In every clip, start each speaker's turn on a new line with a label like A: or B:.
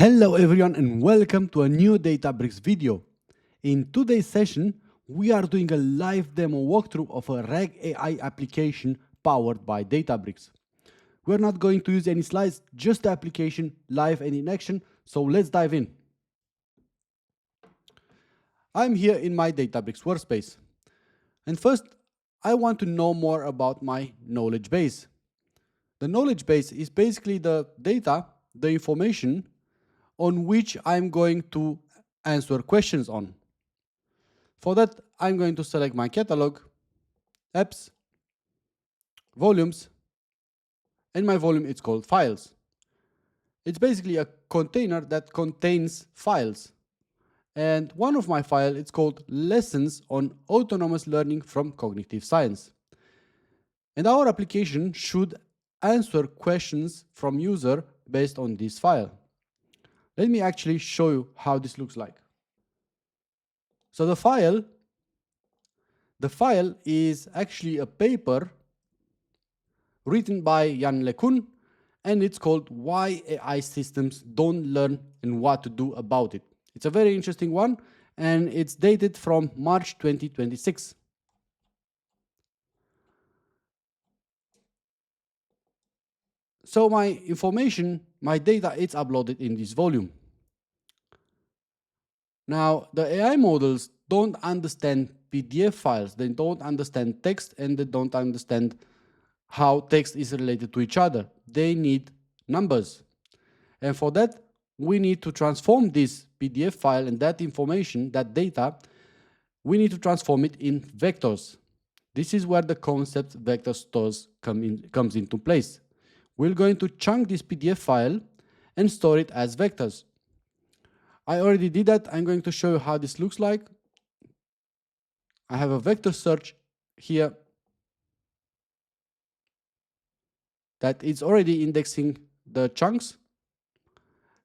A: Hello everyone and welcome to a new Databricks video. In today's session, we are doing a live demo walkthrough of a RAG AI application powered by Databricks. We're not going to use any slides, just the application live and in action, so let's dive in. I'm here in my Databricks workspace. And first, I want to know more about my knowledge base. The knowledge base is basically the data, the information on which I'm going to answer questions on. For that, I'm going to select my catalog, apps, volumes, and my volume is called files. It's basically a container that contains files. And one of my files is called Lessons on Autonomous Learning from Cognitive Science. And our application should answer questions from user based on this file. Let me actually show you how this looks like. So the file is actually a paper written by Jan LeCun, and it's called Why AI Systems Don't Learn and What to Do About It. It's a very interesting one, and it's dated from March 2026. So my information, my data, it's uploaded in this volume. Now, the AI models don't understand PDF files, they don't understand text, and they don't understand how text is related to each other. They need numbers. And for that, we need to transform this PDF file and that information, that data, we need to transform it in vectors. This is where the concept vector stores comes into place. We're going to chunk this PDF file and store it as vectors. I already did that. I'm going to show you how this looks like. I have a vector search here that is already indexing the chunks.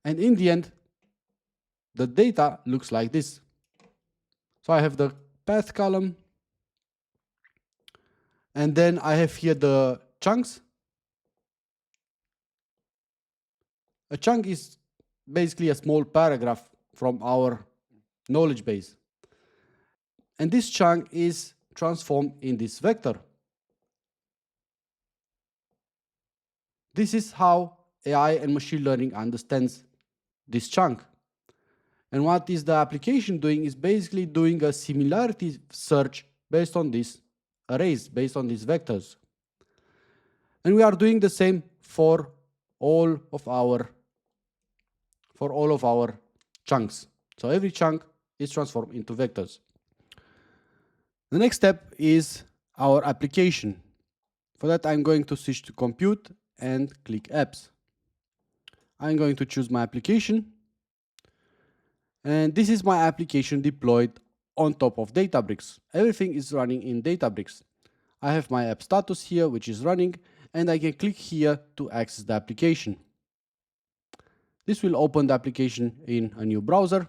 A: And in the end, the data looks like this. So I have the path column. And then I have here the chunks. A chunk is basically a small paragraph from our knowledge base. And this chunk is transformed in this vector. This is how AI and machine learning understands this chunk. And what is the application doing is basically doing a similarity search based on these arrays, based on these vectors. And we are doing the same for all of our chunks. So every chunk is transformed into vectors. The next step is our application. For that, I'm going to switch to compute and click apps. I'm going to choose my application. And this is my application deployed on top of Databricks. Everything is running in Databricks. I have my app status here, which is running, and I can click here to access the application. This will open the application in a new browser.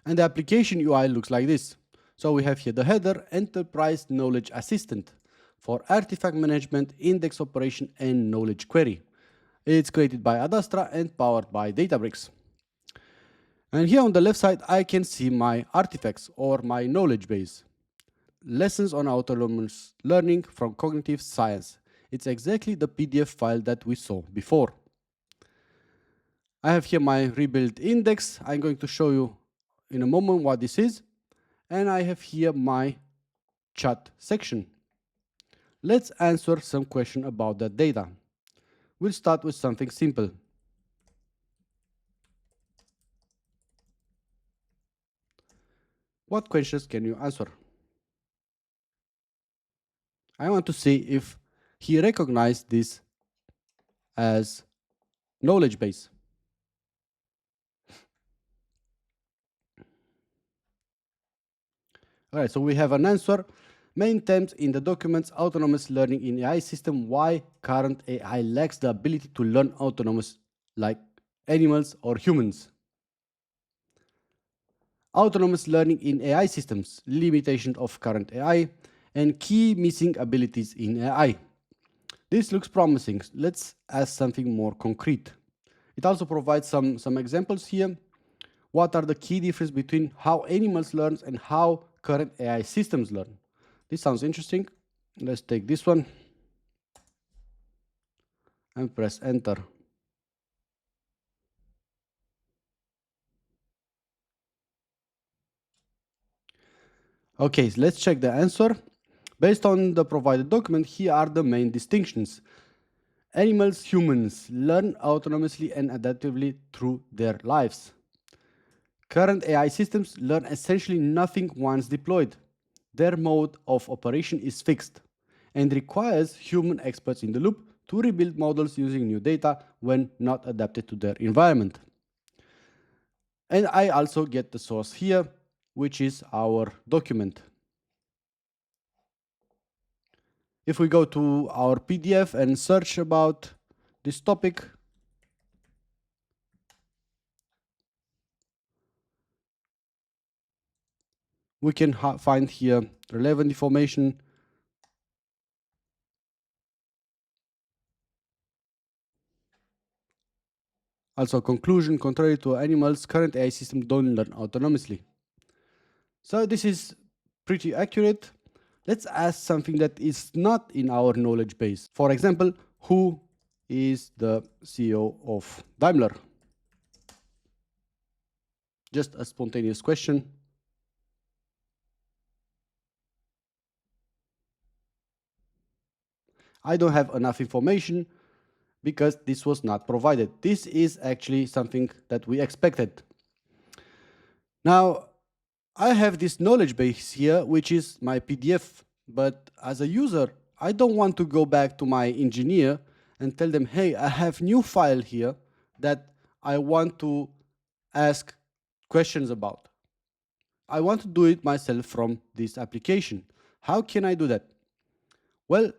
A: And the application UI looks like this. So we have here the header, Enterprise Knowledge Assistant for artifact management, index operation, and knowledge query. It's created by Adastra and powered by Databricks. And here on the left side, I can see my artifacts or my knowledge base. Lessons on autonomous learning from cognitive science. It's exactly the PDF file that we saw before. I have here my rebuilt index. I'm going to show you in a moment what this is. And I have here my chat section. Let's answer some question about that data. We'll start with something simple. What questions can you answer? I want to see if he recognized this as knowledge base. All right, so we have an answer. Main themes in the documents, autonomous learning in AI system, why current AI lacks the ability to learn autonomous like animals or humans. Autonomous learning in AI systems, limitations of current AI, and key missing abilities in AI. This looks promising. Let's ask something more concrete. It also provides some examples here. What are the key differences between how animals learn and how current AI systems learn? This sounds interesting. Let's take this one and press enter. Okay, so let's check the answer. Based on the provided document, here are the main distinctions. Animals, humans learn autonomously and adaptively through their lives. Current AI systems learn essentially nothing once deployed. Their mode of operation is fixed and requires human experts in the loop to rebuild models using new data when not adapted to their environment. And I also get the source here, which is our document. If we go to our PDF and search about this topic, we can find here relevant information. Also, conclusion: contrary to animals, current AI systems don't learn autonomously. So this is pretty accurate. Let's ask something that is not in our knowledge base. For example, who is the CEO of Daimler? Just a spontaneous question. I don't have enough information because this was not provided. This is actually something that we expected. Now, I have this knowledge base here, which is my PDF, but as a user, I don't want to go back to my engineer and tell them, hey, I have new file here that I want to ask questions about. I want to do it myself from this application. How can I do that? Well,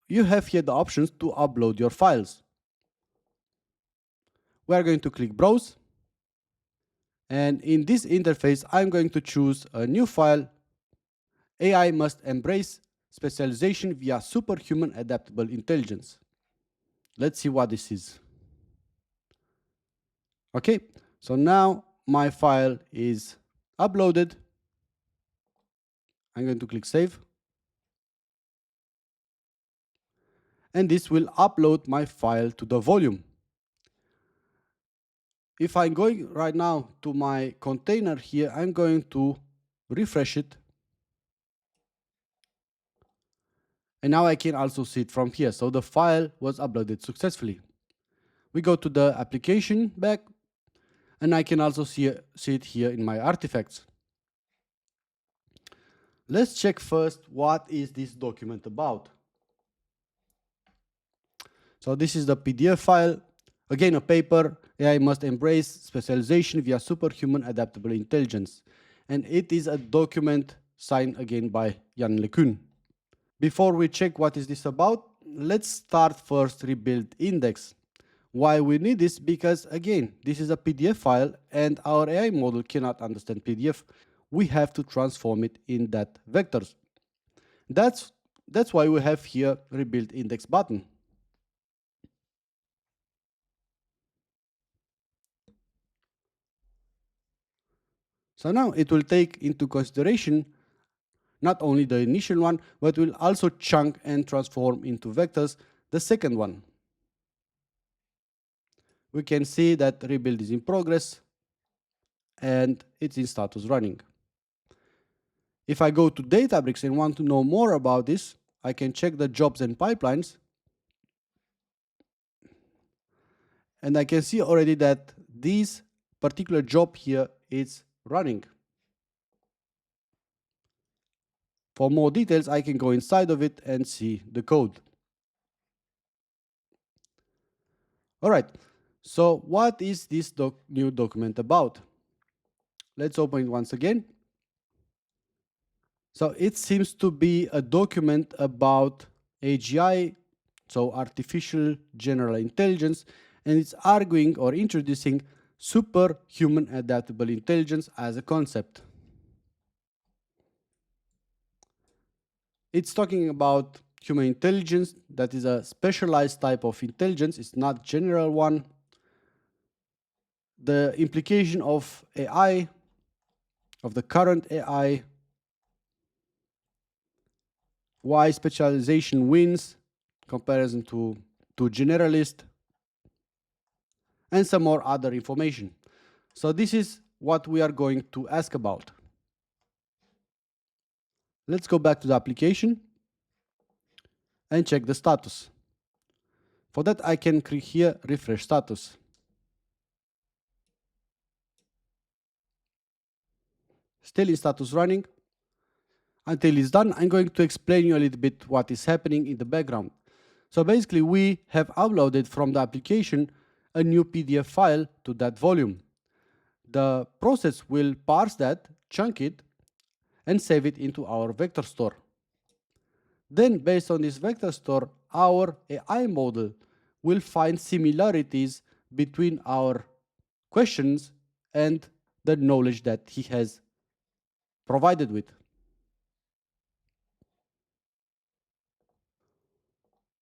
A: you have here the options to upload your files. We are going to click Browse. And in this interface, I'm going to choose a new file. AI must embrace specialization via superhuman adaptable intelligence. Let's see what this is. Okay, so now my file is uploaded. I'm going to click Save. And this will upload my file to the volume. If I'm going right now to my container here, I'm going to refresh it. And now I can also see it from here. So the file was uploaded successfully. We go to the application back, and I can also see it here in my artifacts. Let's check first what is this document about. So this is the PDF file. Again, a paper. AI must embrace specialization via superhuman adaptable intelligence. And it is a document signed again by Jan LeCun. Before we check what is this about, let's start first rebuild index. Why we need this? Because again, this is a PDF file and our AI model cannot understand PDF. We have to transform it in that vectors. That's why we have here rebuild index button. So now it will take into consideration not only the initial one, but will also chunk and transform into vectors the second one. We can see that rebuild is in progress and it's in status running. If I go to Databricks and want to know more about this, I can check the jobs and pipelines. And I can see already that this particular job here is running. For more details, I can go inside of it and see the code. All right, so what is this new document about? Let's open it once again. So it seems to be a document about AGI, so artificial general intelligence, and it's arguing or introducing superhuman adaptable intelligence as a concept. It's talking about human intelligence that is a specialized type of intelligence. It's not general one. the implication of AI, of the current AI, why specialization wins comparison to generalist, and some more other information. So this is what we are going to ask about. Let's go back to the application and check the status. For that, I can click here, refresh status. Still in status running. Until it's done, I'm going to explain you a little bit what is happening in the background. So basically, we have uploaded from the application a new PDF file to that volume. The process will parse that, chunk it, and save it into our vector store. Then, based on this vector store, our AI model will find similarities between our questions and the knowledge that he has provided with.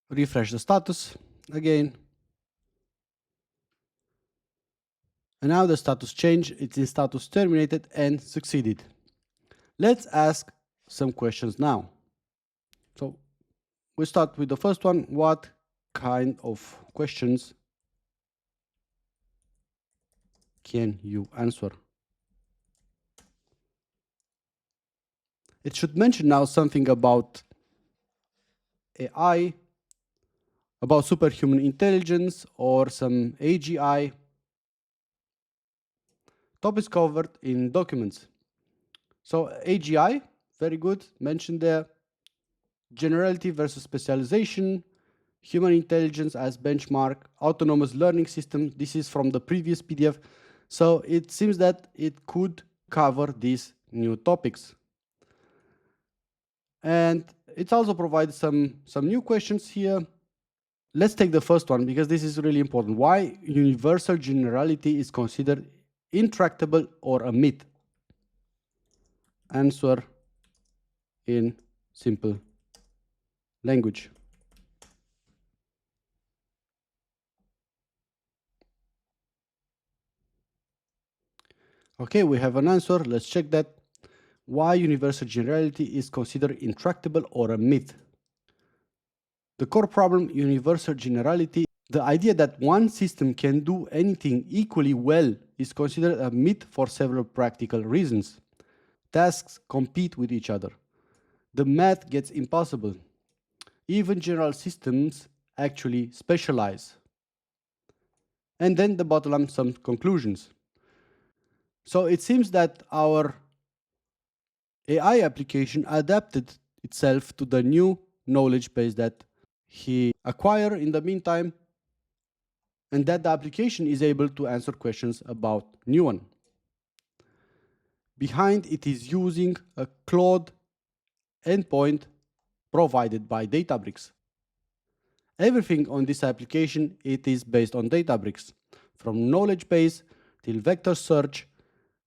A: Refresh the status again. And now the status changed, it's in status terminated and succeeded. Let's ask some questions now. So we start with the first one. What kind of questions can you answer? It should mention now something about AI, about superhuman intelligence, or some AGI. Topics covered in documents. So AGI, very good, mentioned there. Generality versus specialization, human intelligence as benchmark, autonomous learning system. This is from the previous PDF. So it seems that it could cover these new topics. And it also provides some new questions here. Let's take the first one because this is really important. Why universal generality is considered intractable or a myth? Answer in simple language. Okay, we have an answer. Let's check that. Why universal generality is considered intractable or a myth? The core problem, universal generality, the idea that one system can do anything equally well is considered a myth for several practical reasons. Tasks compete with each other. The math gets impossible. Even general systems actually specialize. And then the bottom line, some conclusions. So it seems that our AI application adapted itself to the new knowledge base that he acquired in the meantime, and that the application is able to answer questions about new one. Behind it is using a Claude endpoint provided by Databricks. Everything on this application, it is based on Databricks, from knowledge base till vector search,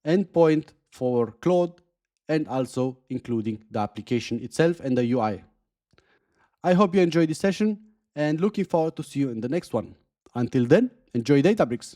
A: endpoint for Claude, and also including the application itself and the UI. I hope you enjoyed this session and looking forward to see you in the next one. Until then, enjoy Databricks.